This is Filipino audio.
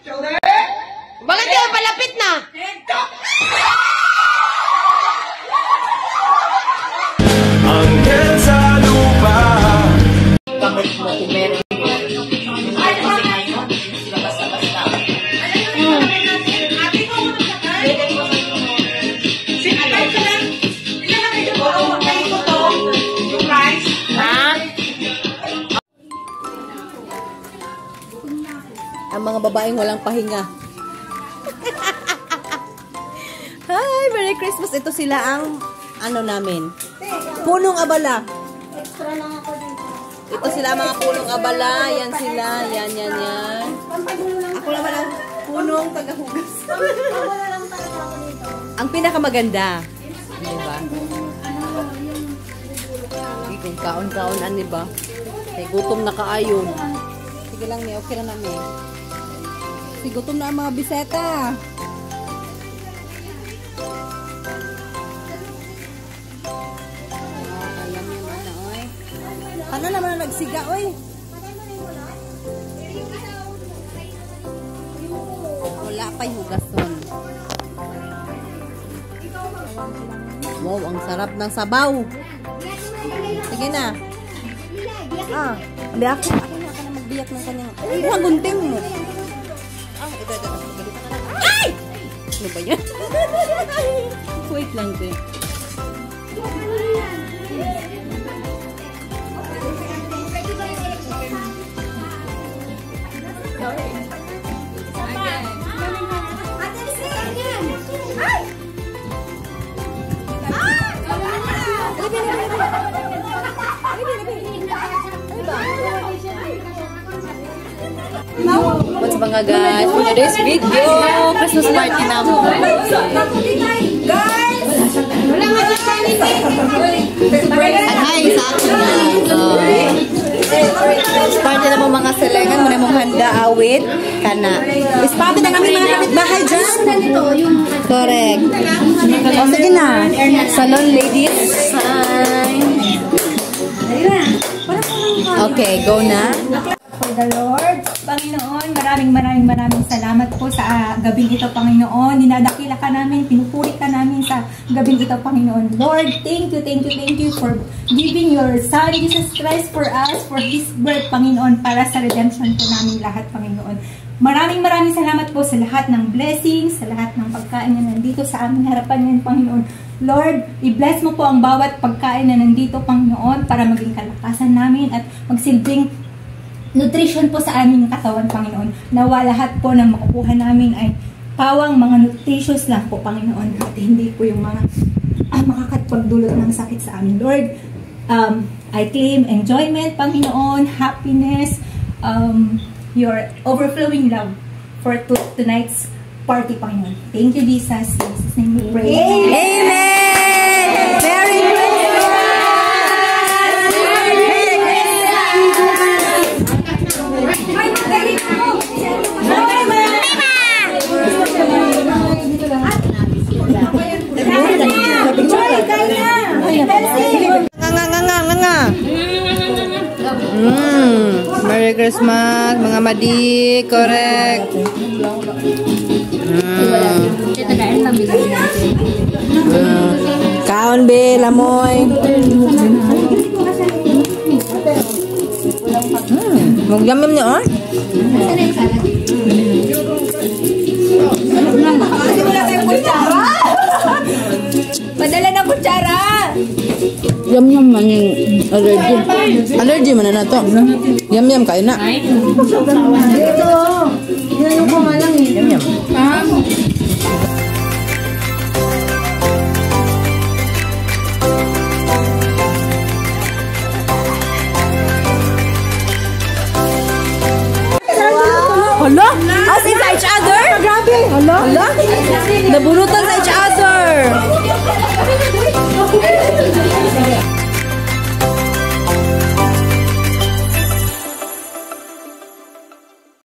Bakit kayo palapit na? Anghel sa lupa. Ang mga babaeng walang pahinga. Hi! Merry Christmas! Ito sila ang ano namin. Punong abala. Extra lang ako dito. Ito sila mga punong abala. Yan sila. Yan. Ako naman ang punong tagahugas. Wala lang talaga ako dito. Ang pinakamaganda. Diba? Kung kaon-kaonan, diba? May gutom na kaayon. Sige lang, may okay lang namin. Sige, gutom na ang mga biseta. Alam niyo man na, oy. Ano naman na nagsiga, oy? Wala pa yung hugason. Wow, ang sarap ng sabaw. Sige na. Abi ako na magbiyak ng kanyang. Ay, ang gunting mo. Ito. Ay! Ano ba yan? Wait lang, te. What's mga guys? For today's video, Christmas party namin. Guys! Wala nga dyan Hi sa akin party na mo mga selengan. Muna mong handa awit kana. Ispati na kami mga kapitbahay dyan. Correct. O sige na. Salon ladies. Hi. Okay, go na. For the Lord, Panginoon, maraming salamat po sa gabing ito, Panginoon. Dinadakila ka namin, pinupuri ka namin sa gabing ito, Panginoon. Lord, thank you for giving your Son, Jesus Christ, for us, for His birth, Panginoon, para sa redemption po namin lahat, Panginoon. Maraming salamat po sa lahat ng blessings, sa lahat ng pagkain na nandito sa aming harapan ngayon, Panginoon. Lord, i-bless mo po ang bawat pagkain na nandito, Panginoon, para maging kalakasan namin at magsilbing nutrition po sa aming katawan, Panginoon. Nawa lahat po ng makukuha namin ay pawang mga nutritious lang po, Panginoon. At hindi po yung mga makakapagdulot ng sakit sa amin. Lord, I claim enjoyment, Panginoon, happiness, your overflowing love for tonight's party, Panginoon. Thank you, Jesus. In Jesus' name we pray. Amen! Merry Merry Christmas, mga madi, correct. Kaon be, lamoy. Mag-yam-yam niyo, oh. Padala na kutsara! Yum-yum man yung allergy. Allergy man na to. Yum-yum kayo na. Ito, yan ko nga lang eh. Yum-yum. Hala? As in sa each other? Grabe! Hala? Nabunutan sa